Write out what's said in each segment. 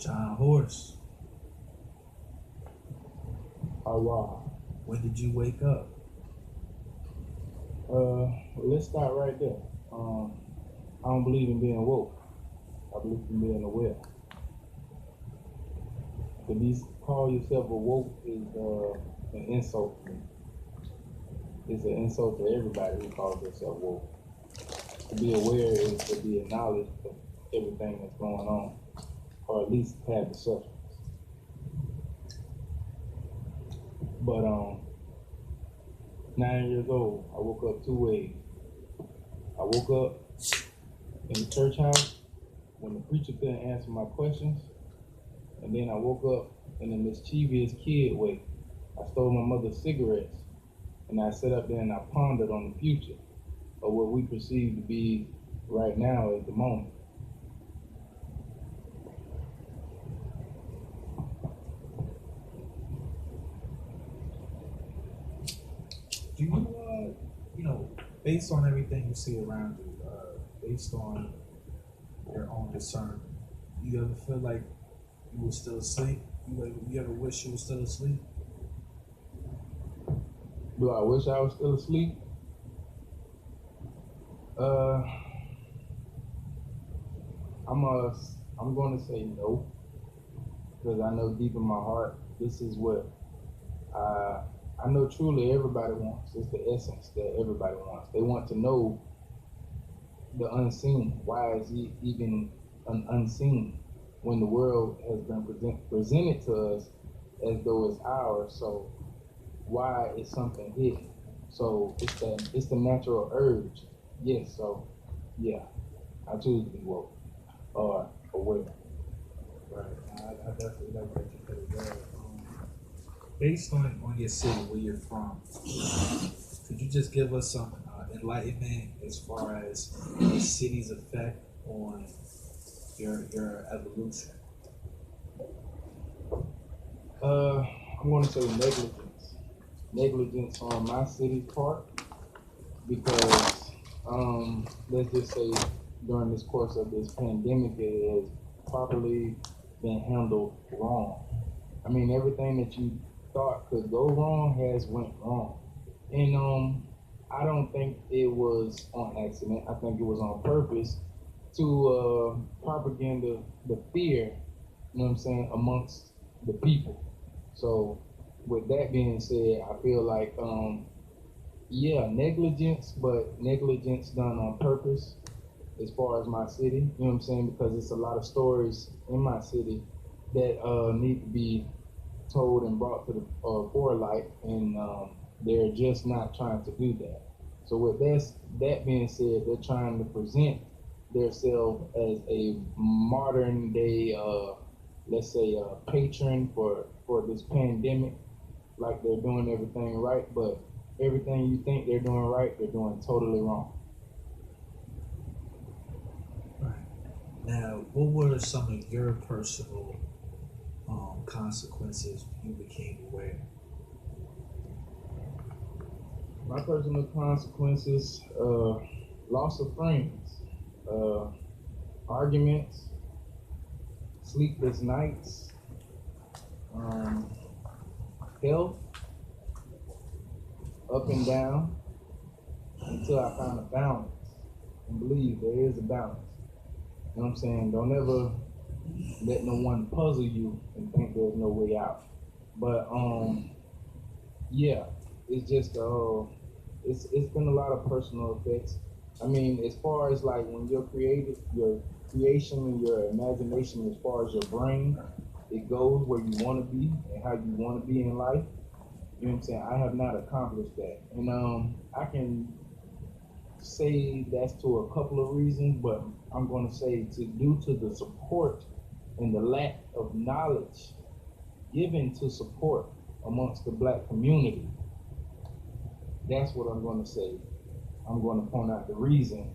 John Horse, Allah. when did you wake up? Let's start right there. I don't believe in being woke. I believe in being aware. To be call yourself a woke is an insult to me. It's an insult to everybody who calls themselves woke. To be aware is to be acknowledged of everything that's going on, or at least have the substance. But 9 years old, I woke up two ways. I woke up in the church house when the preacher couldn't answer my questions, and then I woke up in a mischievous kid way. I stole my mother's cigarettes, and I sat up there and I pondered on the future of what we perceive to be right now at the moment. Do you, based on everything you see around you, based on your own discernment, you ever feel like you were still asleep? You ever wish you were still asleep? Do I wish I was still asleep? Uh, I'm going to say no, because I know deep in my heart this is what I know truly everybody wants. It's the essence that everybody wants. They want to know the unseen. Why is he even an unseen when the world has been presented to us as though it's ours? So why is something hidden? So it's the natural urge. Yes. So yeah, I choose to be woke or aware. Right. I definitely like that you put it there. Based on your city, where you're from, could you just give us some enlightenment as far as the city's effect on your evolution? I'm going to say negligence on my city's part, because let's just say during this course of this pandemic, it has properly been handled wrong. I mean, everything that you thought could go wrong has went wrong, and I don't think it was on accident. I think it was on purpose to propaganda the fear, you know what I'm saying, amongst the people. So with that being said, I feel like yeah, negligence, but negligence done on purpose as far as my city, you know what I'm saying, because it's a lot of stories in my city that need to be told and brought to the forelight, and they're just not trying to do that. So with that being said, they're trying to present themselves as a modern day, let's say, patron for this pandemic, like they're doing everything right, but everything you think they're doing right, they're doing totally wrong. Right. Now, what were some of your personal consequences when you became aware? My personal consequences: loss of friends, arguments, sleepless nights, um, health, up and down, until I found a balance. And believe there is a balance. You know what I'm saying? Don't ever let no one puzzle you and think there's no way out. But yeah, it's just it's been a lot of personal effects. I mean, as far as like when you're creative, your creation and your imagination, as far as your brain, it goes where you want to be and how you want to be in life. You know what I'm saying? I have not accomplished that, and I can say that's to a couple of reasons, but I'm going to say to due to the support and the lack of knowledge given to support amongst the black community. That's what I'm going to say. I'm going to point out the reason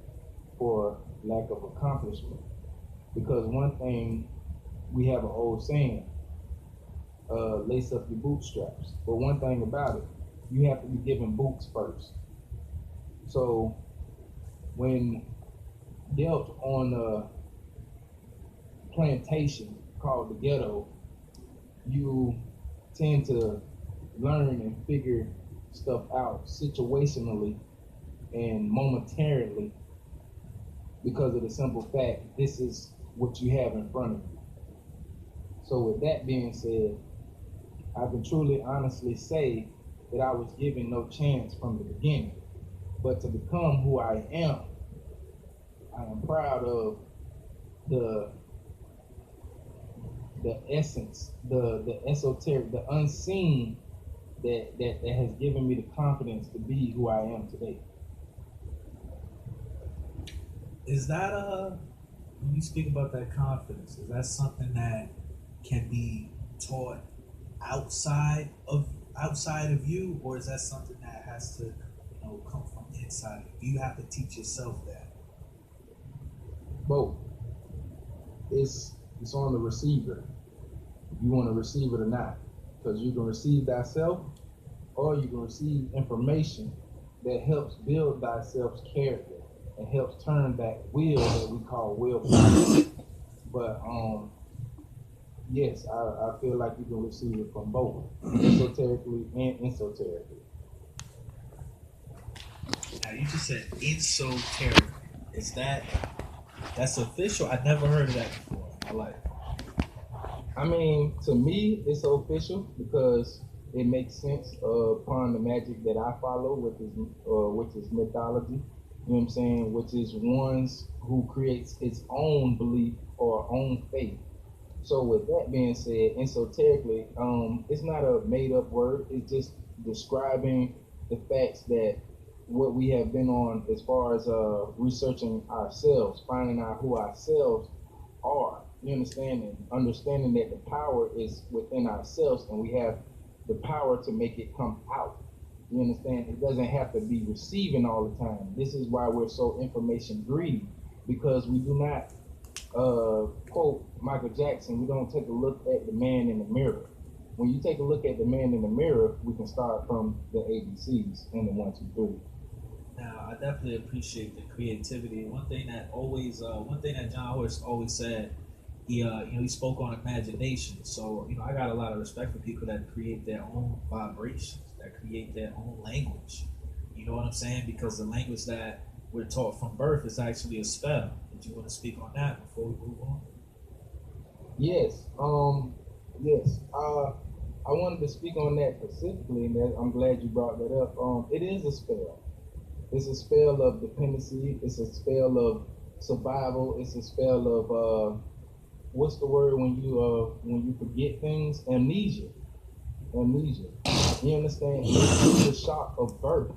for lack of accomplishment. Because one thing, we have an old saying, lace up your bootstraps. But one thing about it, you have to be given boots first. So when dealt on a plantation called the ghetto, you tend to learn and figure stuff out situationally and momentarily because of the simple fact this is what you have in front of you. So with that being said, I can truly honestly say that I was given no chance from the beginning. But to become who I am proud of the essence, the esoteric, the unseen that has given me the confidence to be who I am today. Is that when you speak about that confidence, is that something that can be taught outside of you, or is that something that has to, come from inside of you? Do you have to teach yourself that? Both. It's on the receiver. You want to receive it or not, because you can receive thyself, or you can receive information that helps build thyself's character and helps turn that wheel that we call willpower. But yes, I feel like you can receive it from both, esoterically and esoterically. Now you just said esoteric. Is that's official? I never heard of that before in my life. I mean, to me, it's official because it makes sense upon the magic that I follow, which is mythology. You know what I'm saying? Which is ones who creates its own belief or own faith. So with that being said, esoterically, it's not a made-up word. It's just describing the facts that what we have been on as far as researching ourselves, finding out who ourselves are. You understand? And understanding that the power is within ourselves and we have the power to make it come out. You understand? It doesn't have to be receiving all the time. This is why we're so information greedy, because we do not quote Michael Jackson, we don't take a look at the man in the mirror. When you take a look at the man in the mirror, we can start from the ABCs and the 1, 2, 3. Now, I definitely appreciate the creativity. One thing that John Horst always said, he spoke on imagination. So, I got a lot of respect for people that create their own vibrations, that create their own language. You know what I'm saying? Because the language that we're taught from birth is actually a spell. Did you want to speak on that before we move on? Yes. Yes. I wanted to speak on that specifically, and I'm glad you brought that up. It is a spell. It's a spell of dependency. It's a spell of survival. It's a spell of what's the word when you forget things? Amnesia. Amnesia. You understand? It's the shock of birth,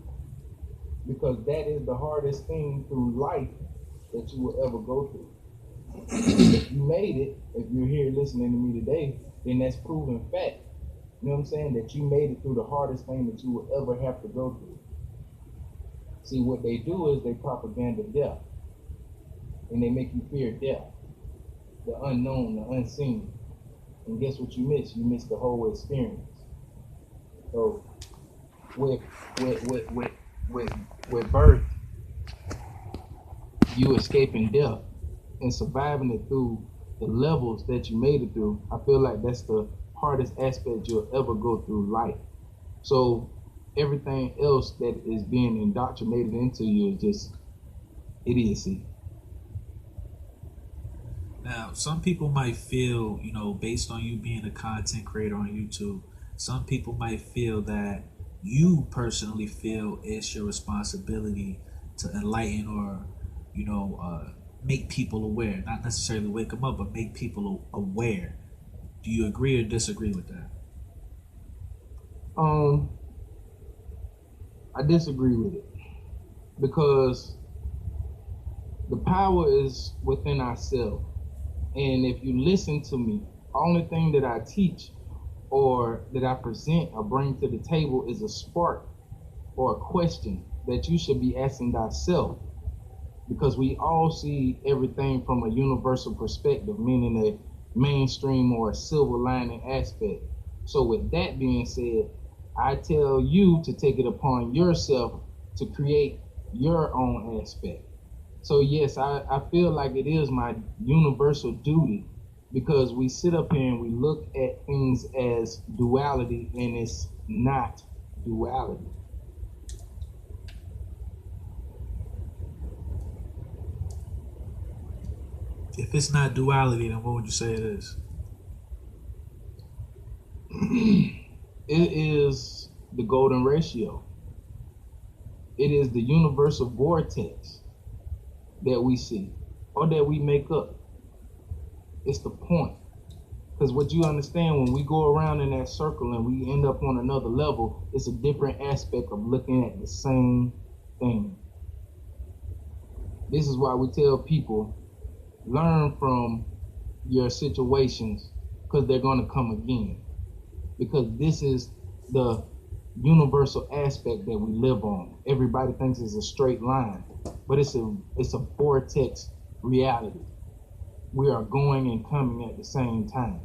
because that is the hardest thing through life that you will ever go through. If you made it, if you're here listening to me today, then that's proven fact. You know what I'm saying? That you made it through the hardest thing that you will ever have to go through. See, what they do is they propaganda death. And they make you fear death. The unknown, the unseen. And guess what you miss? You miss the whole experience. So with birth, you escaping death and surviving it through the levels that you made it through. I feel like that's the hardest aspect you'll ever go through life. So everything else that is being indoctrinated into you is just idiocy. Now, some people might feel, based on you being a content creator on YouTube, some people might feel that you personally feel it's your responsibility to enlighten or, make people aware. Not necessarily wake them up, but make people aware. Do you agree or disagree with that? I disagree with it, because the power is within ourselves. And if you listen to me, the only thing that I teach or that I present or bring to the table is a spark or a question that you should be asking thyself, because we all see everything from a universal perspective, meaning a mainstream or a silver lining aspect. So with that being said, I tell you to take it upon yourself to create your own aspect. So yes, I feel like it is my universal duty because we sit up here and we look at things as duality, and it's not duality. If it's not duality, then what would you say it is? It is the golden ratio. It is the universal vortex that we see or that we make up. It's the point. Because what you understand, when we go around in that circle and we end up on another level, it's a different aspect of looking at the same thing. This is why we tell people, learn from your situations, because they're going to come again. Because this is the universal aspect that we live on. Everybody thinks it's a straight line, but it's a vortex reality. We are going and coming at the same time,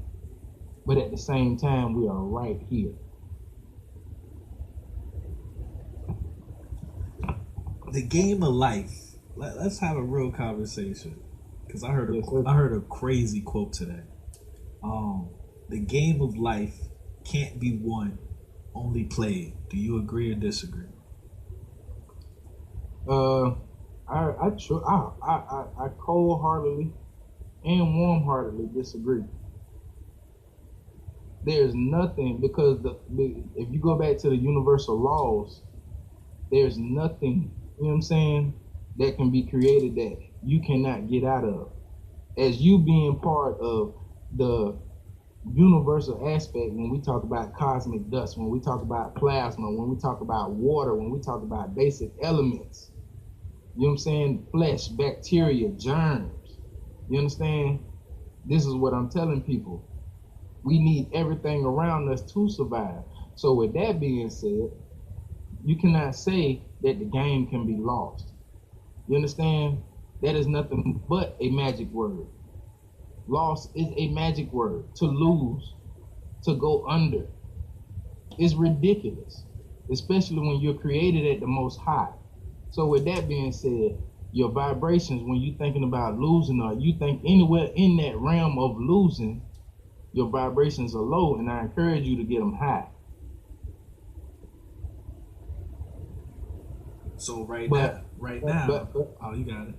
but at the same time we are right here. The game of life. Let's have a real conversation, because I heard a crazy quote today. The game of life can't be won, only played. Do you agree or disagree? I cold-heartedly and warm-heartedly disagree. There's nothing, because if you go back to the universal laws, there's nothing, you know what I'm saying, that can be created that you cannot get out of. As you being part of the universal aspect, when we talk about cosmic dust, when we talk about plasma, when we talk about water, when we talk about basic elements, you know what I'm saying, flesh, bacteria, germs, you understand? This is what I'm telling people. We need everything around us to survive. So with that being said, you cannot say that the game can be lost. You understand? That is nothing but a magic word. Loss is a magic word. To lose, to go under, is ridiculous, especially when you're created at the most high. So with that being said, your vibrations, when you're thinking about losing, or you think anywhere in that realm of losing, your vibrations are low, and I encourage you to get them high. So right now, oh, you got it.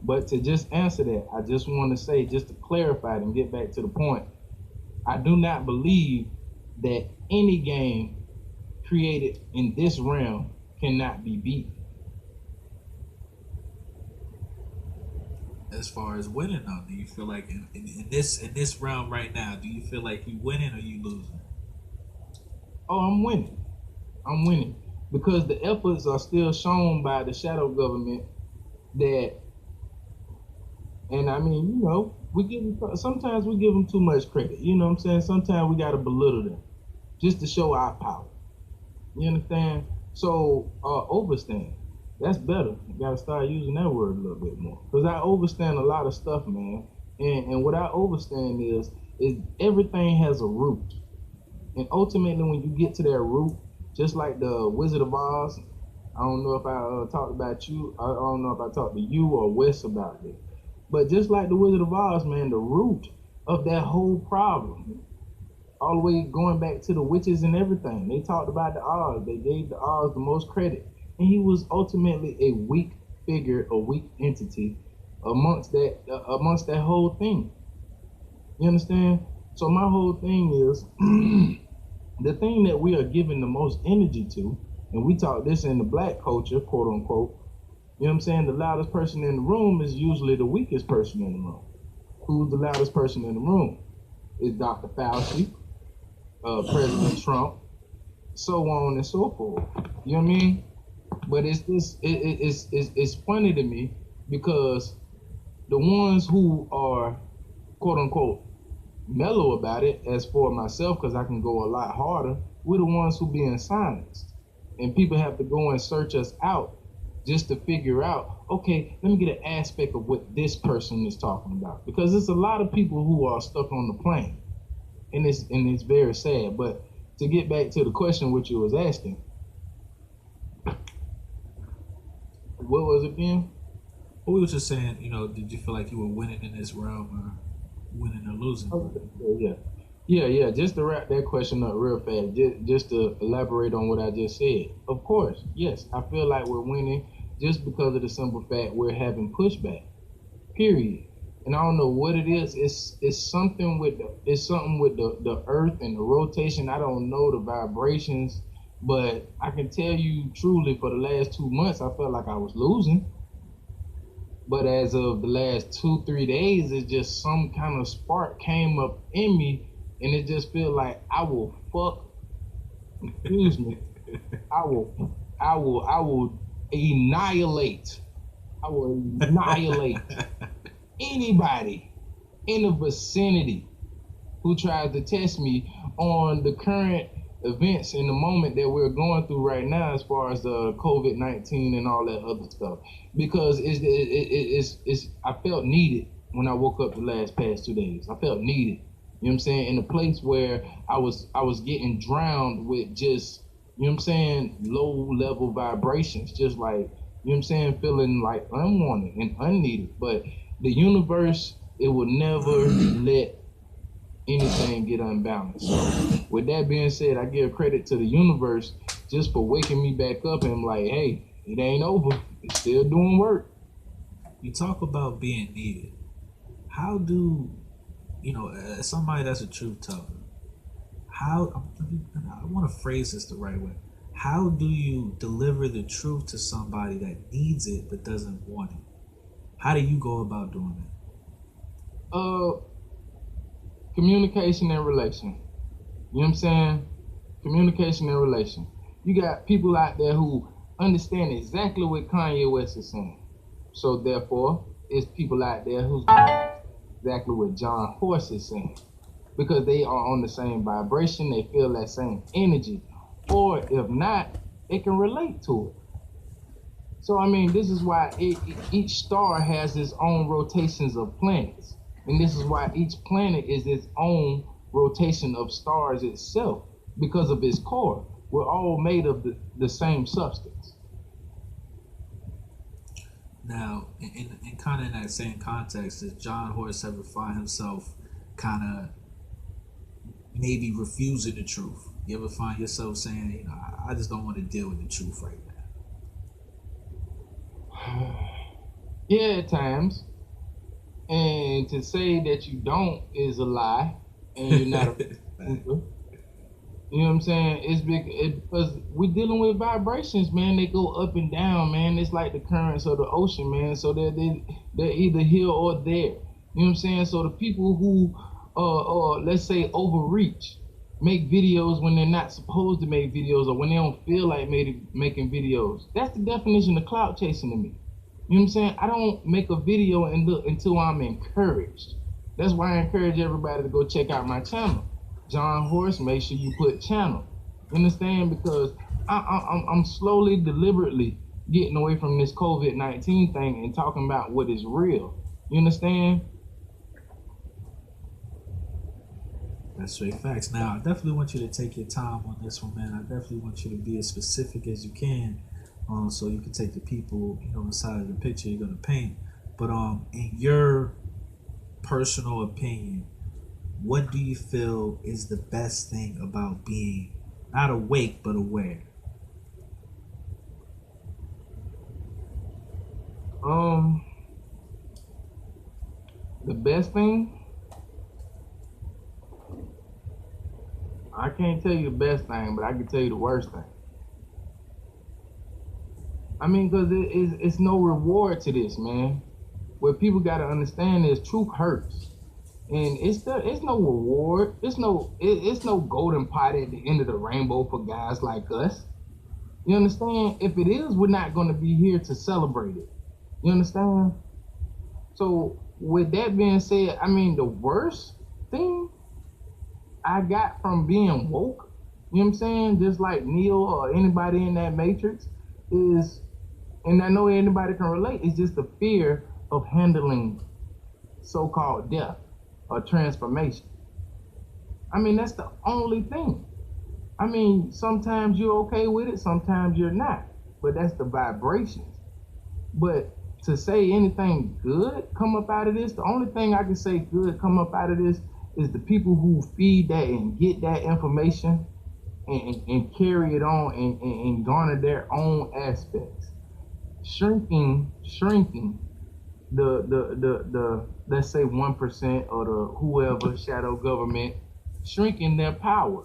But to just answer that, I just want to say, just to clarify it and get back to the point, I do not believe that any game created in this realm cannot be beaten. As far as winning, though, do you feel like in this round right now, do you feel like you winning or you losing? Oh, I'm winning. I'm winning. Because the efforts are still shown by the shadow government that, and I mean, you know, sometimes we give them too much credit. You know what I'm saying? Sometimes we got to belittle them just to show our power. You understand? So, overstand. That's better. You got to start using that word a little bit more. Because I overstand a lot of stuff, man. And what I overstand is everything has a root. And ultimately, when you get to that root, just like the Wizard of Oz, I don't know if I talked about you. I don't know if I talked to you or Wes about it. But just like the Wizard of Oz, man, the root of that whole problem, all the way going back to the witches and everything, they talked about the Oz. They gave the Oz the most credit. And he was ultimately a weak figure, a weak entity amongst that whole thing. You understand? So my whole thing is the thing that we are giving the most energy to, and we talk this in the black culture, quote unquote, you know what I'm saying? The loudest person in the room is usually the weakest person in the room. Who's the loudest person in the room? Is Dr. Fauci, President Trump, so on and so forth. You know what I mean? But it's funny to me because the ones who are, quote unquote, mellow about it, as for myself, because I can go a lot harder, we're the ones who being silenced. And people have to go and search us out just to figure out, okay, let me get an aspect of what this person is talking about. Because there's a lot of people who are stuck on the plane. And it's very sad. But to get back to the question which you was asking, what was it again? Well, we were just saying, you know, did you feel like you were winning in this realm or losing. Yeah. Just to wrap that question up real fast, just to elaborate on what I just said. Of course, yes, I feel like we're winning just because of the simple fact we're having pushback. Period. And I don't know what it is. It's something with the earth and the rotation. I don't know the vibrations, but I can tell you truly for the last 2 months I felt like I was losing. But as of the last 2-3 days, it's just some kind of spark came up in me, and it just feel like I will fuck. Excuse me. I will annihilate. I will annihilate anybody in the vicinity who tries to test me on the current events in the moment that we're going through right now, as far as the COVID-19 and all that other stuff, because I felt needed when I woke up the past 2 days. I felt needed. You know what I'm saying? In a place where I was getting drowned with just, you know what I'm saying, low level vibrations, just like, you know what I'm saying, feeling like unwanted and unneeded. But the universe, it will never let anything get unbalanced. So with that being said, I give credit to the universe just for waking me back up, and I'm like, hey, it ain't over. It's still doing work. You talk about being needed. How do, as somebody that's a truth teller, I want to phrase this the right way. How do you deliver the truth to somebody that needs it but doesn't want it? How do you go about doing that? Communication and relation. You know what I'm saying? Communication and relation. You got people out there who understand exactly what Kanye West is saying. So therefore, it's people out there who's exactly what John Horse is saying. Because they are on the same vibration, they feel that same energy. Or if not, they can relate to it. So I mean, this is why each star has its own rotations of planets. And this is why each planet is its own rotation of stars itself, because of its core. We're all made of the same substance. Now, in kind of in that same context, does John Horse ever find himself kind of maybe refusing the truth? You ever find yourself saying, I just don't want to deal with the truth right now? Yeah, at times. And to say that you don't is a lie, and you're not a thinker. You know what I'm saying? It's because we're dealing with vibrations, man. They go up and down, man. It's like the currents of the ocean, man. So they're either here or there. You know what I'm saying? So the people who, let's say, overreach, make videos when they're not supposed to make videos, or when they don't feel like making videos. That's the definition of clout chasing to me. You know what I'm saying? I don't make a video until I'm encouraged. That's why I encourage everybody to go check out my channel. John Horse, make sure you put channel. You understand? Because I'm slowly, deliberately getting away from this COVID-19 thing and talking about what is real. You understand? That's straight facts. Now, I definitely want you to take your time on this one, man. I definitely want you to be as specific as you can, so you can take the people, inside of the picture you're gonna paint. But in your personal opinion, what do you feel is the best thing about being not awake but aware? The best thing? I can't tell you the best thing, but I can tell you the worst thing. I mean, because it's no reward to this, man. What people got to understand is truth hurts. And it's no reward. It's no golden pot at the end of the rainbow for guys like us. You understand? If it is, we're not going to be here to celebrate it. You understand? So with that being said, I mean, the worst thing I got from being woke, you know what I'm saying, just like Neo or anybody in that matrix, is, and I know anybody can relate, it's just the fear of handling so-called death or transformation. I mean, that's the only thing. I mean, sometimes you're okay with it, sometimes you're not, but that's the vibrations. But to say anything good come up out of this, the only thing I can say good come up out of this is the people who feed that and get that information and carry it on and garner their own aspects. Shrinking the let's say 1% or the whoever shadow government, shrinking their power.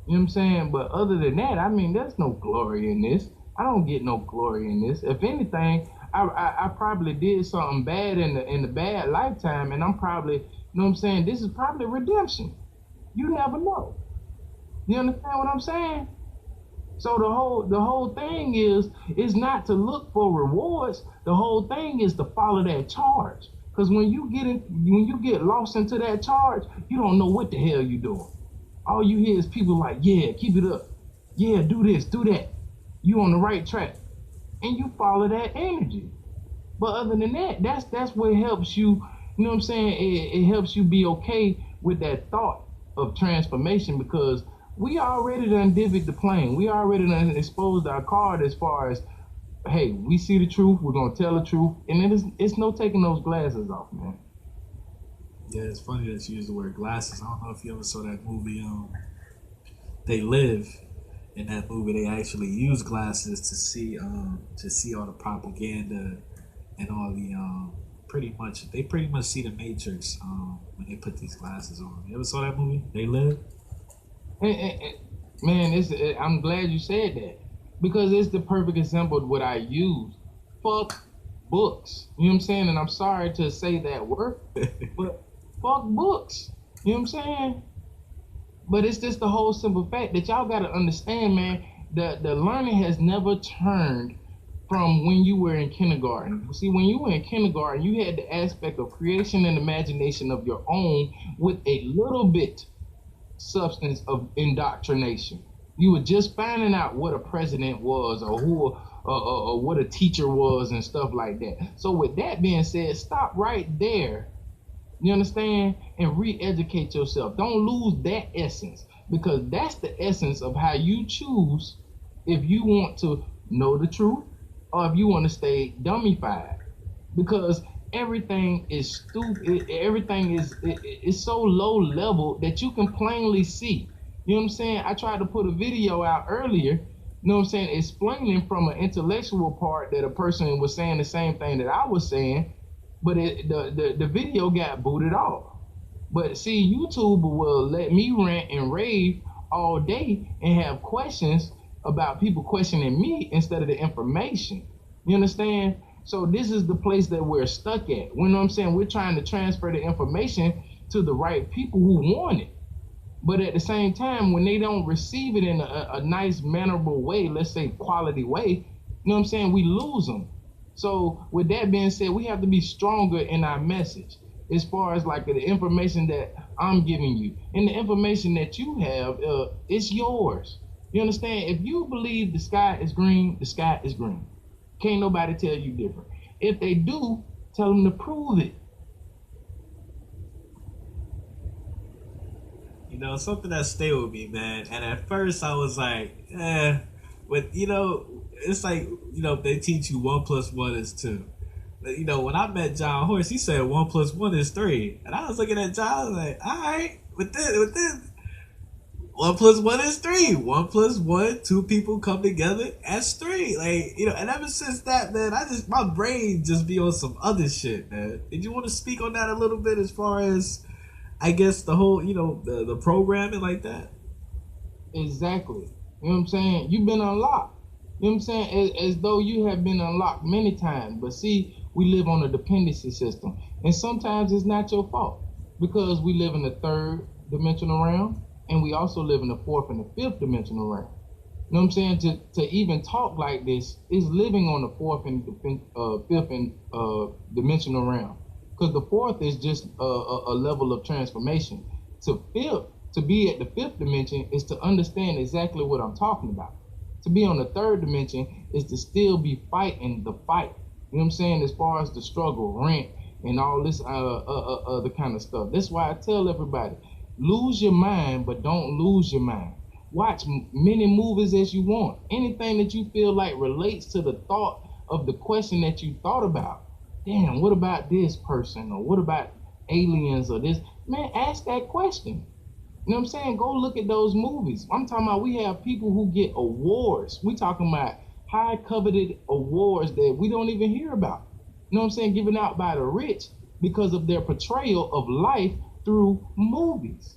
You know what I'm saying? But other than that, I mean, there's no glory in this. I don't get no glory in this. If anything, I probably did something bad in the bad lifetime, and I'm probably, you know what I'm saying? This is probably redemption. You never know. You understand what I'm saying? So the whole thing is not to look for rewards. The whole thing is to follow that charge. Because when you get lost into that charge, you don't know what the hell you doing. All you hear is people like, yeah, keep it up. Yeah, do this, do that. You on the right track. And you follow that energy. But other than that, that's what helps you, you know what I'm saying? It helps you be okay with that thought of transformation, because we already done divvied the plane. We already done exposed our card as far as, hey, we see the truth, we're gonna tell the truth, and it's no taking those glasses off, man. Yeah, it's funny that you use the word glasses. I don't know if you ever saw that movie, They Live. In that movie, they actually use glasses to see all the propaganda and all the they pretty much see the Matrix when they put these glasses on. You ever saw that movie? They Live. Man, I'm glad you said that, because it's the perfect example of what I use. Fuck books. You know what I'm saying? And I'm sorry to say that word, but fuck books. You know what I'm saying? But it's just the whole simple fact that y'all gotta understand, man. The learning has never turned from when you were in kindergarten. See, when you were in kindergarten, you had the aspect of creation and imagination of your own with a little bit substance of indoctrination. You were just finding out what a president was, or who, or what a teacher was, and stuff like that. So with that being said, stop right there. You understand? And re-educate yourself. Don't lose that essence, because that's the essence of how you choose if you want to know the truth or if you want to stay dummified. Because everything is stupid. Everything is so low level that you can plainly see. You know what I'm saying? I tried to put a video out earlier, you know what I'm saying, explaining from an intellectual part that a person was saying the same thing that I was saying, but the video got booted off. But see, YouTube will let me rant and rave all day and have questions about people questioning me instead of the information. You understand? So this is the place that we're stuck at. You know what I'm saying? We're trying to transfer the information to the right people who want it. But at the same time, when they don't receive it in a nice, mannerable way, let's say quality way, you know what I'm saying, we lose them. So with that being said, we have to be stronger in our message as far as like the information that I'm giving you. And the information that you have, it's yours. You understand? If you believe the sky is green, the sky is green. Can't nobody tell you different. If they do, tell them to prove it. You know, something that stayed with me, man. And at first I was like, but it's like, they teach you 1 + 1 is 2. But, when I met John Horse, he said 1 + 1 is 3. And I was looking at John, I was like, all right, with this, 1 + 1 is 3. 1 + 1, 2 people come together, that's 3. Like, and ever since that, man, my brain just be on some other shit, man. Did you want to speak on that a little bit as far as, I guess, the whole, the programming like that? Exactly. You know what I'm saying? You've been unlocked. You know what I'm saying? As though you have been unlocked many times. But see, we live on a dependency system. And sometimes it's not your fault, because we live in the 3rd dimensional realm, and we also live in the 4th and the 5th dimensional realm. You know what I'm saying? To even talk like this is living on the 4th and the 5th dimensional realm. Because the 4th is just a level of transformation. To be at the 5th dimension is to understand exactly what I'm talking about. To be on the 3rd dimension is to still be fighting the fight. You know what I'm saying? As far as the struggle, rent, and all this other kind of stuff. That's why I tell everybody, lose your mind, but don't lose your mind. Watch many movies as you want. Anything that you feel like relates to the thought of the question that you thought about. Damn, what about this person? Or what about aliens or this? Man, ask that question. You know what I'm saying? Go look at those movies. I'm talking about we have people who get awards. We talking about high coveted awards that we don't even hear about. You know what I'm saying? Given out by the rich because of their portrayal of life through movies.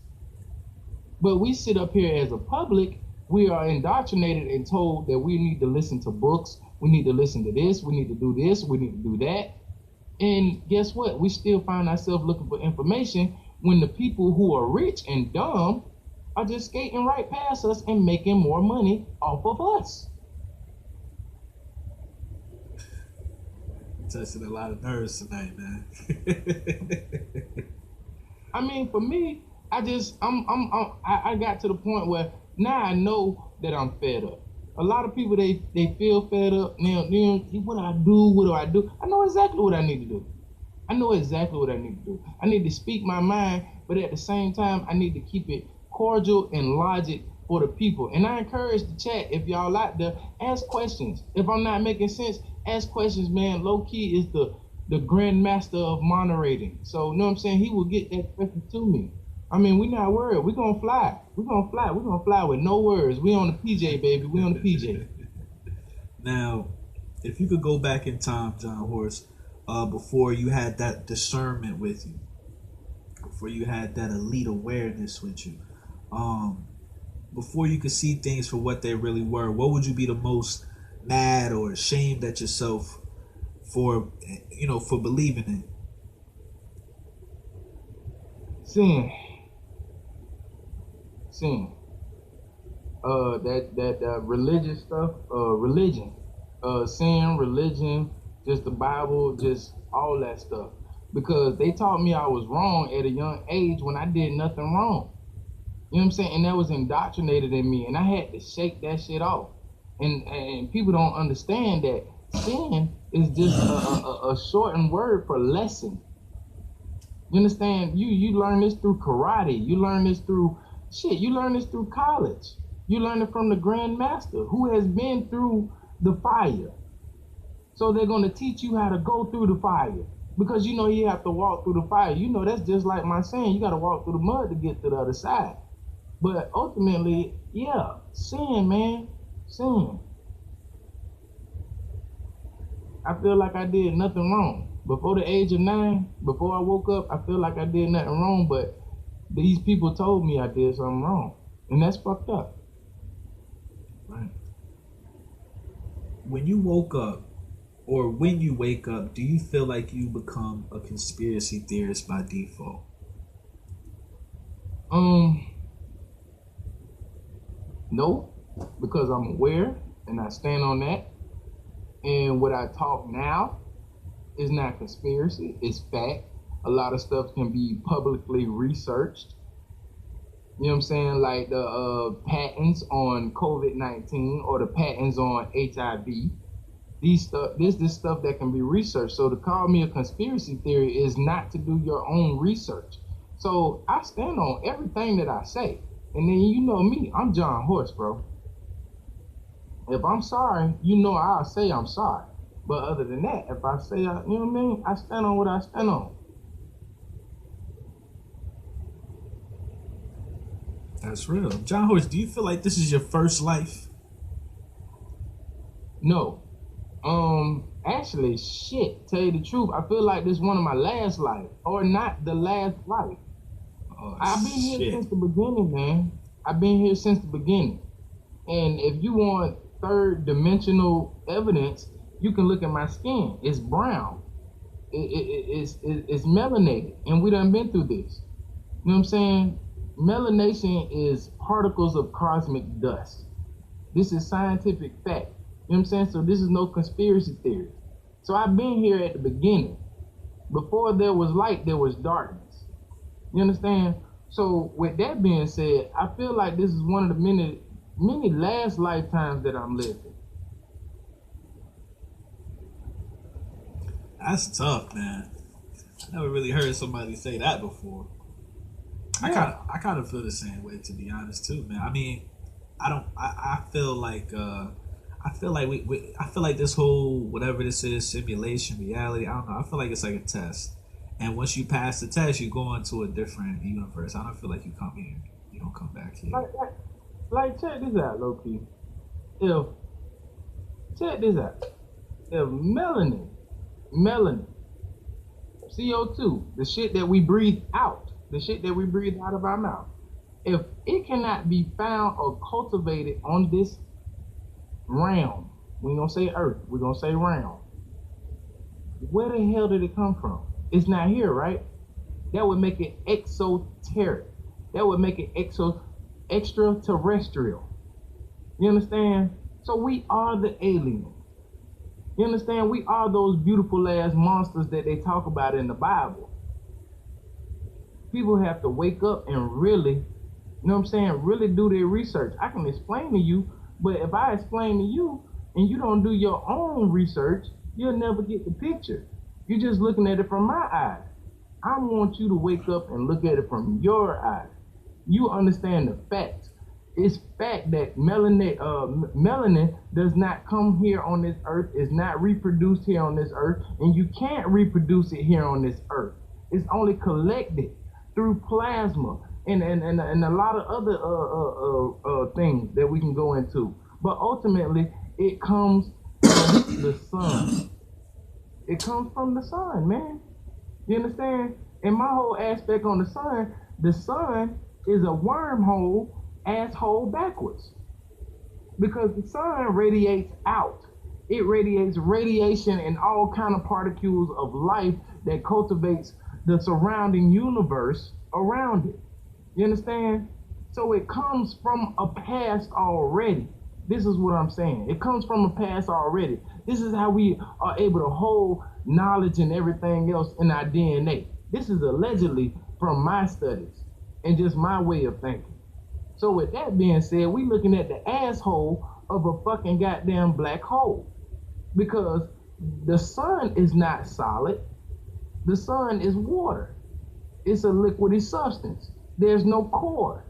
But we sit up here as a public, we are indoctrinated and told that we need to listen to books, we need to listen to this, we need to do this, we need to do that. And guess what? We still find ourselves looking for information when the people who are rich and dumb are just skating right past us and making more money off of us. Touching a lot of nerves tonight, man. I mean, for me, I got to the point where now I know that I'm fed up. A lot of people they feel fed up. Now, what do I do? I know exactly what I need to do. I know exactly what I need to do. I need to speak my mind, but at the same time, I need to keep it cordial and logic for the people. And I encourage the chat, if y'all out there, ask questions. If I'm not making sense, ask questions, man. Lowkey is the grandmaster of moderating. So, you know what I'm saying? He will get that question to me. I mean, we not worried. We're going to fly. We're going to fly. We're going to fly with no worries. We on the PJ, baby. We on the PJ. Now, if you could go back in time, John Horst, before you had that discernment with you, before you had that elite awareness with you, before you could see things for what they really were, what would you be the most mad or ashamed at yourself for, for believing in? Sin. That religious stuff, religion, sin, religion, just the Bible, just all that stuff. Because they taught me I was wrong at a young age when I did nothing wrong. You know what I'm saying? And that was indoctrinated in me, and I had to shake that shit off. And people don't understand that sin is just a shortened word for lesson. You understand? You learn this through karate. You learn this through you learn this through college. You learn it from the grandmaster who has been through the fire. So they're going to teach you how to go through the fire. Because you have to walk through the fire. That's just like my saying, you got to walk through the mud to get to the other side. But ultimately, yeah, sin, man, sin. I feel like I did nothing wrong. Before the age of 9, before I woke up, I feel like I did nothing wrong, but these people told me I did something wrong. And that's fucked up. Right. When you woke up, or when you wake up, do you feel like you become a conspiracy theorist by default? No, because I'm aware and I stand on that. And what I talk now is not conspiracy, it's fact. A lot of stuff can be publicly researched. You know what I'm saying? Like the patents on COVID-19 or the patents on HIV. This stuff that can be researched. So to call me a conspiracy theory is not to do your own research. So I stand on everything that I say. And then you know me, I'm John Horst, bro. If I'm sorry, I'll say I'm sorry. But other than that, if I say, I stand on what I stand on. That's real. John Horst, do you feel like this is your first life? No. Actually, tell you the truth, I feel like this is one of my last life, or not the last life. Oh, I've been here since the beginning, man. I've been here since the beginning. And if you want third dimensional evidence, you can look at my skin. It's brown. It's melanated, and we done been through this. You know what I'm saying? Melanation is particles of cosmic dust. This is scientific fact. You know what I'm saying? So this is no conspiracy theory. So I've been here at the beginning. Before there was light, there was darkness. You understand? So with that being said, I feel like this is one of the many last lifetimes that I'm living. That's tough, man. I never really heard somebody say that before. Yeah. I kind of feel the same way, to be honest, too, man. I mean, I feel like I feel like I feel like this whole whatever this is, simulation, reality, I don't know. I feel like it's like a test. And once you pass the test, you go into a different universe. I don't feel like you come here. You don't come back here. Like check this out, Lowkey. If check this out. If melanin, CO2, the shit that we breathe out, of our mouth, if it cannot be found or cultivated on this realm, we ain't gonna say earth, we're gonna say realm, where the hell did it come from? It's not here, right? That would make it exoteric. That would make it extraterrestrial. You understand? So we are the aliens. You understand? We are those beautiful ass monsters that they talk about in the Bible. People have to wake up and really, you know what I'm saying, really do their research. I can explain to you, but if I explain to you and you don't do your own research, you'll never get the picture. You're just looking at it from my eyes. I want you to wake up and look at it from your eyes. You understand the facts. It's fact that melanin does not come here on this earth, is not reproduced here on this earth, and you can't reproduce it here on this earth. It's only collected through plasma and a lot of other things that we can go into. But ultimately, it comes from the sun. It comes from the sun, man. You understand? And my whole aspect on the sun is a wormhole, asshole backwards. Because the sun radiates out. It radiates radiation and all kind of particles of life that cultivates the surrounding universe around it. You understand? So it comes from a past already. This is what I'm saying. It comes from a past already. This is how we are able to hold knowledge and everything else in our DNA. This is allegedly from my studies and just my way of thinking. So with that being said, we looking at the asshole of a fucking goddamn black hole. Because the sun is not solid. The sun is water. It's a liquidy substance. There's no core.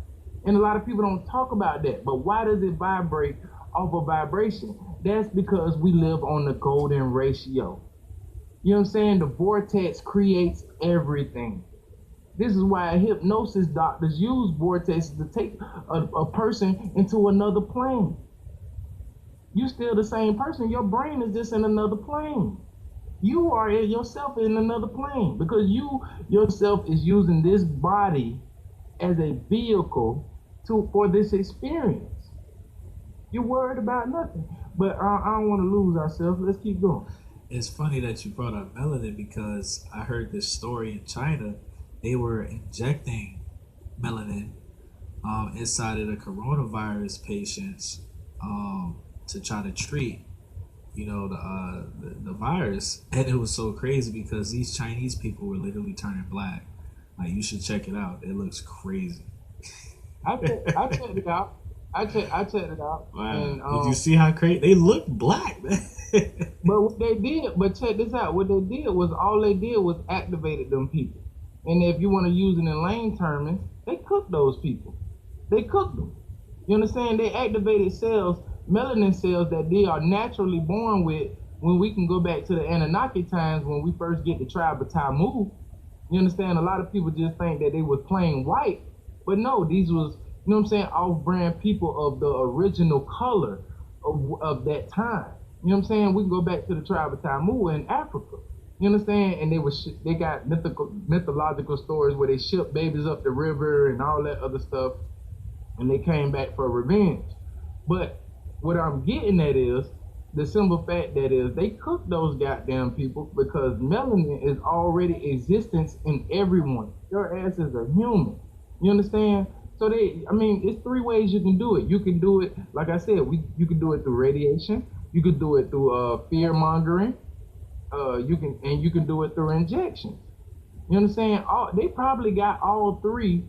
And a lot of people don't talk about that. But why does it vibrate off of vibration? That's because we live on the golden ratio. You know what I'm saying? The vortex creates everything. This is why hypnosis doctors use vortexes to take a person into another plane. You're still the same person. Your brain is just in another plane. You are yourself in another plane because you yourself is using this body as a vehicle for this experience. You're worried about nothing. But I don't want to lose ourselves. Let's keep going. It's funny that you brought up melanin because I heard this story in China. They were injecting melanin inside of the coronavirus patients to try to treat, the virus. And it was so crazy because these Chinese people were literally turning black. Like, you should check it out. It looks crazy. I checked it out. I checked it out. Wow. And, did you see how crazy they look black? But what they did, but check this out. What they did was activated them people. And if you want to use it in lane terms, they cooked those people. They cooked them. You understand? They activated cells, melanin cells that they are naturally born with. When we can go back to the Anunnaki times when we first get the tribe of Tamu, you understand? A lot of people just think that they was plain white, but no, these was, you know what I'm saying, off-brand people of the original color of that time. You know what I'm saying? We can go back to the tribe of Tamu in Africa. You understand? And they got mythological stories where they shipped babies up the river and all that other stuff, and they came back for revenge. But what I'm getting at is the simple fact that is they cook those goddamn people because melanin is already existence in everyone. Your ass is a human. You understand? So it's three ways you can do it. You can do it, like I said, you can do it through radiation. You can do it through fear mongering. You can do it through injections. You understand? They probably got all three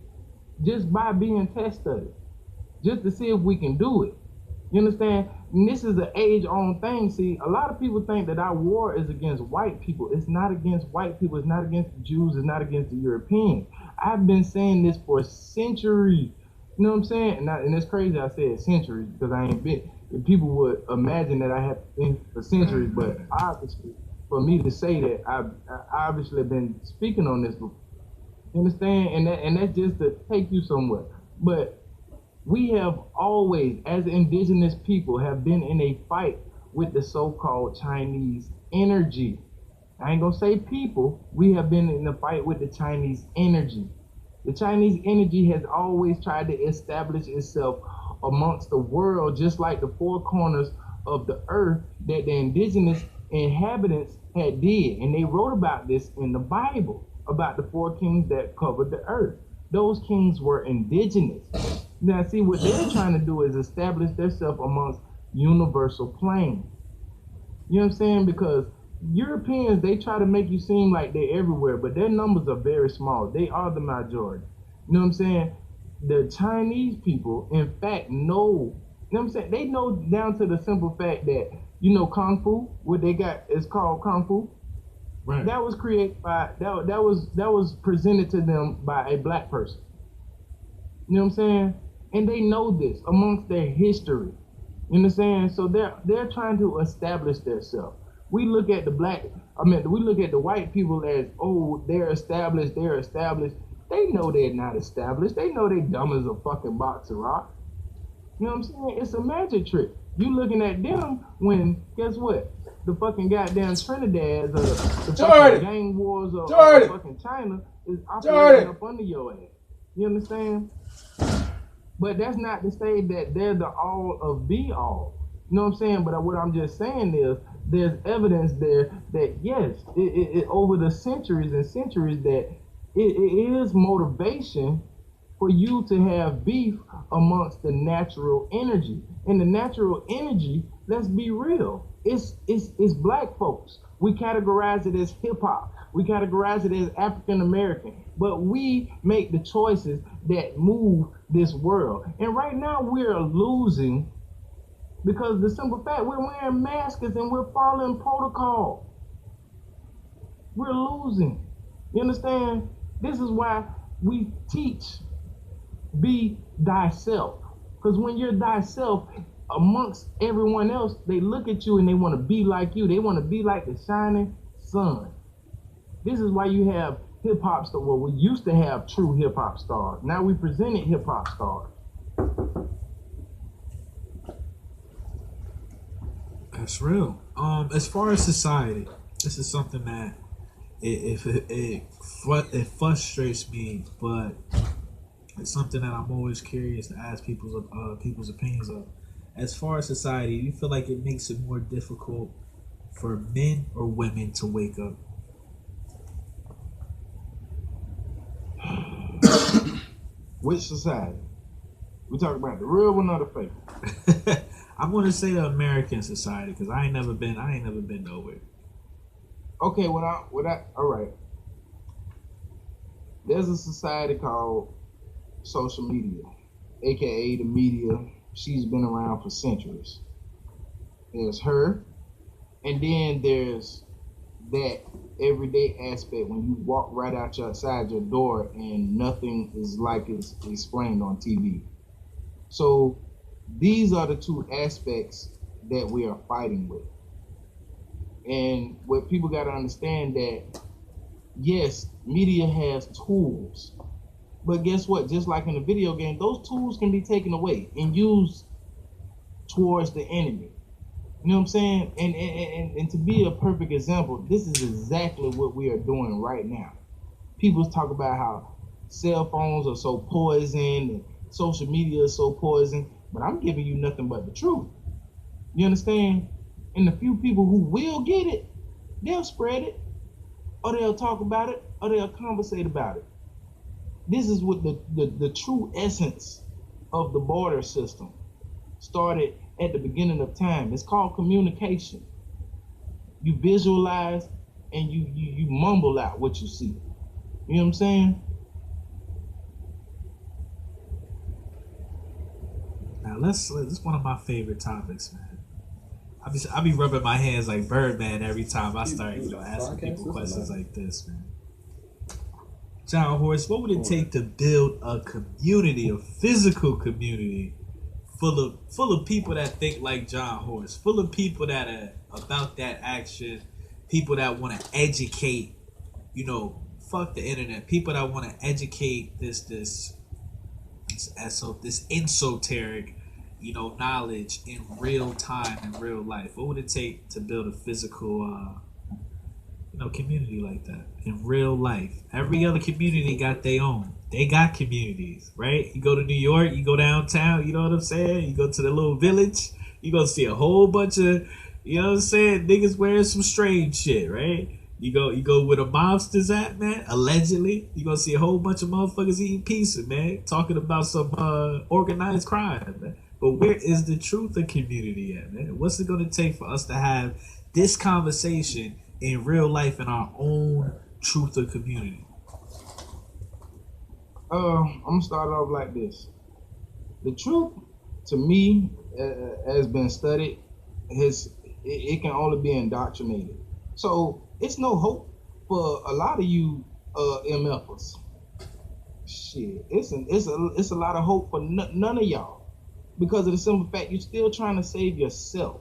just by being test studied, just to see if we can do it. You understand? And this is an age-old thing. See, a lot of people think that our war is against white people. It's not against white people. It's not against the Jews. It's not against the Europeans. I've been saying this for centuries. You know what I'm saying? And it's crazy I said centuries because I ain't been. people would imagine that I have been for centuries, but obviously, for me to say that, I obviously been speaking on this before. You understand? And that's just to take you somewhere. But we have always, as indigenous people, have been in a fight with the so-called Chinese energy. I ain't gonna say people. We have been in a fight with the Chinese energy. The Chinese energy has always tried to establish itself amongst the world, just like the four corners of the earth that the indigenous inhabitants had did. And they wrote about this in the Bible, about the four kings that covered the earth. Those kings were indigenous. Now, see, what they're trying to do is establish themselves amongst universal planes. You know what I'm saying? Because Europeans, they try to make you seem like they're everywhere, but their numbers are very small. They are the majority. You know what I'm saying? The Chinese people, in fact, know, you know what I'm saying? They know down to the simple fact that, you know, Kung Fu, what they got is called Kung Fu. Right. That was created by, that was presented to them by a black person. You know what I'm saying? And they know this amongst their history. You understand? So they're trying to establish themselves. We look at the we look at the white people as, oh, they're established. They know they're not established. They know they're dumb as a fucking box of rocks. You know what I'm saying? It's a magic trick. You looking at them when, guess what? The fucking goddamn Trinidad, the fucking gang wars of fucking China is operating up under your ass. You understand? But that's not to say that they're the all of be all. You know what I'm saying? But what I'm just saying is there's evidence there that yes, it over the centuries and centuries that it is motivation for you to have beef amongst the natural energy. And the natural energy, let's be real, it's black folks. We categorize it as hip hop. We categorize it as African American. But we make the choices that move this world. And right now we're losing because the simple fact we're wearing masks and we're following protocol. We're losing. You understand? This is why we teach be thyself. Because when you're thyself amongst everyone else, they look at you and they want to be like you. They want to be like the shining sun. This is why you have hip hop stars. Well, we used to have true hip hop stars. Now we presented hip hop stars. That's real. As far as society, this is something that it frustrates me, but it's something that I'm always curious to ask people's opinions of. As far as society, do you feel like it makes it more difficult for men or women to wake up? Which society? We talking about the real one or the fake? I'm gonna say the American society because I ain't never been nowhere. Okay, all right. There's a society called social media, aka the media. She's been around for centuries. There's her, and then there's that everyday aspect when you walk right outside your door and nothing is like it's explained on TV. So these are the two aspects that we are fighting with. And what people got to understand that, yes, media has tools. But guess what? Just like in a video game, those tools can be taken away and used towards the enemy. You know what I'm saying? And to be a perfect example, this is exactly what we are doing right now. People talk about how cell phones are so poison and social media is so poison, but I'm giving you nothing but the truth. You understand? And the few people who will get it, they'll spread it, or they'll talk about it, or they'll conversate about it. This is what the true essence of the barter system started at the beginning of time. It's called communication. You visualize and you mumble out what you see. You know what I'm saying? Now this is one of my favorite topics, man. I be rubbing my hands like Birdman every time I start, asking people questions like this, man. John Horse, what would it take to build a community, a physical community, full of people that think like John Horse, full of people that are about that action, people that want to educate, fuck the internet, people that want to educate this esoteric, knowledge in real time in real life. What would it take to build a physical community like that in real life? Every other community got their own. They got communities, right? You go to New York, you go downtown, you know what I'm saying? You go to the little village, you gonna see a whole bunch of, you know what I'm saying, niggas wearing some strange shit, right? You go where the mobsters at, man, allegedly. You gonna see a whole bunch of motherfuckers eating pizza, man, talking about some organized crime, man. But where is the truth of community at, man? What's it gonna take for us to have this conversation in real life in our own truth of community? I'm gonna start off like this. The truth, to me, has been studied. It can only be indoctrinated. So it's no hope for a lot of you MFers. Shit, it's a lot of hope for none of y'all because of the simple fact you're still trying to save yourself.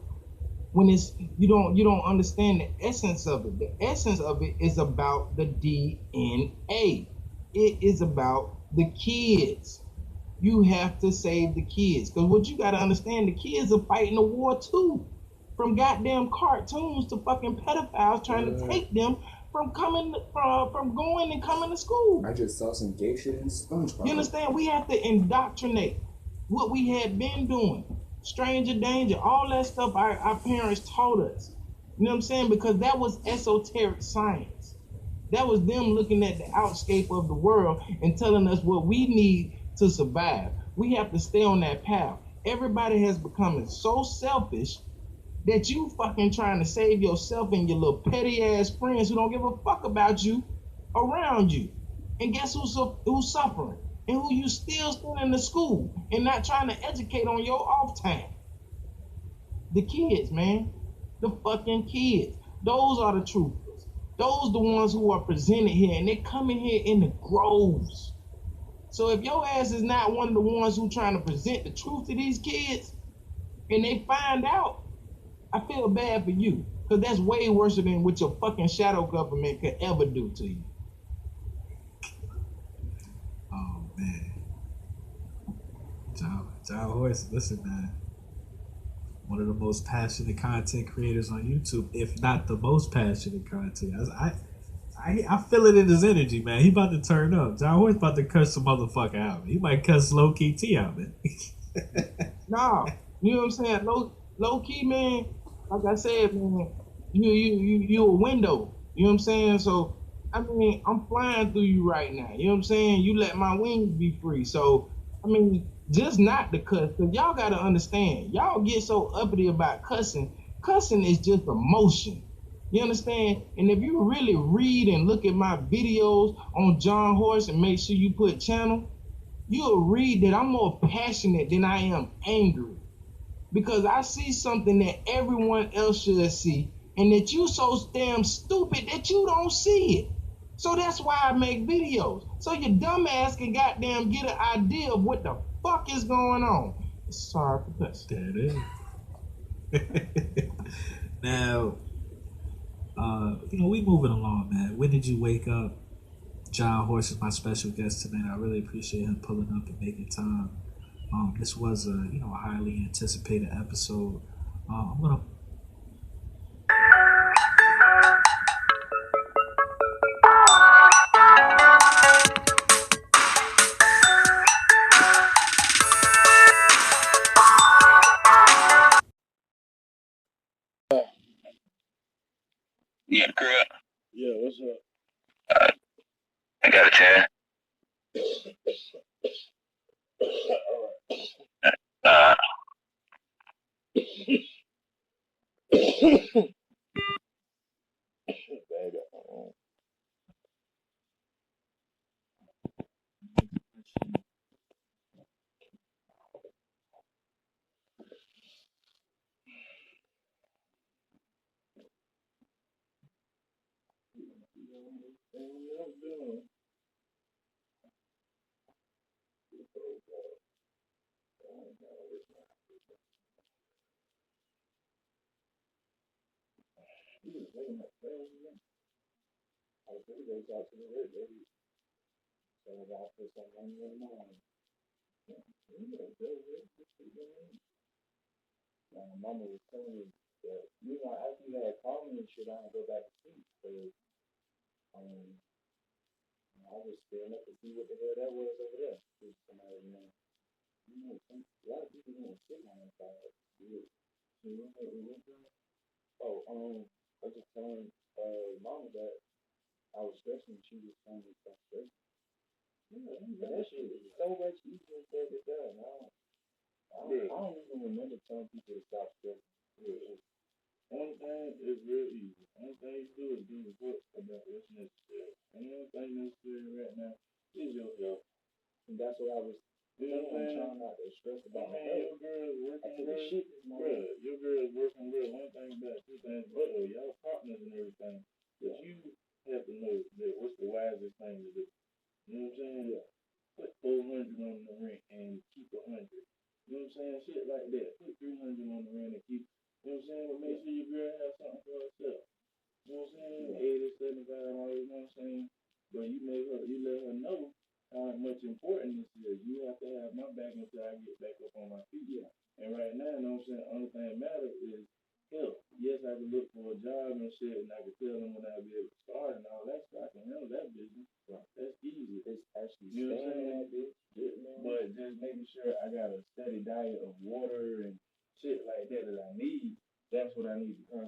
When it's you don't understand the essence of it. The essence of it is about the DNA. It is about the kids. You have to save the kids because what you got to understand, the kids are fighting a war too, from goddamn cartoons to fucking pedophiles trying to take them from going and coming to school. I just saw some gay shit in SpongeBob. You understand? We have to indoctrinate what we had been doing. Stranger danger, all that stuff our parents taught us. You know what I'm saying? Because that was esoteric science. That was them looking at the outscape of the world and telling us what we need to survive. We have to stay on that path. Everybody has become so selfish that you fucking trying to save yourself and your little petty ass friends who don't give a fuck about you around you. And guess who's suffering? And who you still sending to school and not trying to educate on your off time? The kids, man. The fucking kids. Those are the truthers. Those the ones who are presented here, and they coming here in the groves. So if your ass is not one of the ones who trying to present the truth to these kids, and they find out, I feel bad for you. Because that's way worse than what your fucking shadow government could ever do to you. Oh man, John Horse, listen, man. One of the most passionate content creators on YouTube, if not the most passionate content. I feel it in his energy, man. He about to turn up. John Horse about to cuss some motherfucker out. He might cuss Lowkey T out, man. Nah, you know what I'm saying? Low key, man. Like I said, man, you a window. You know what I'm saying? So I mean, I'm flying through you right now. You know what I'm saying? You let my wings be free. So I mean, just not to cuss, cause y'all gotta understand. Y'all get so uppity about cussing. Cussing is just emotion. You understand? And if you really read and look at my videos on John Horse and make sure you put channel, you'll read that I'm more passionate than I am angry. Because I see something that everyone else should see, and that you so damn stupid that you don't see it. So that's why I make videos. So your dumb ass can goddamn get an idea of what the fuck is going on. Sorry for this. There it is. Now, we moving along, man. When did you wake up? John Horse is my special guest tonight. I really appreciate him pulling up and making time. This was a highly anticipated episode. I'm gonna. Yeah, girl. Yeah, what's up? I got a 10. All Uh, right. Baby. Only thing is real easy. Only thing you do is do what about what's necessary. And the only thing necessary right now is your health. And that's what I was, you know what I'm saying? Trying not to stress about my health. Your girl is working well. Bro, your girl is working well. One thing about two things, but y'all partners and everything. But you have to know that what's the wisest thing to do. You know what I'm saying? Yeah. Put 400 on the rent and keep 100. You know what I'm saying? Shit like that. Put 300 on the rent and keep. You know what I'm saying? But make sure your girl has something for herself. You know what I'm saying? 80, 75 dollars, you know what I'm saying? But you let her know how much important this is. You have to have my back until I get back up on my feet. Yeah. And right now, you know what I'm saying? Only thing that matters is health. Yes, I can look for a job and shit, and I can tell them when I'll be able to start and all that stuff. I can handle that business. Right. That's easy. It's actually, you know what I'm saying? But just making sure I got a steady diet of water and shit like that I need. That's what I need to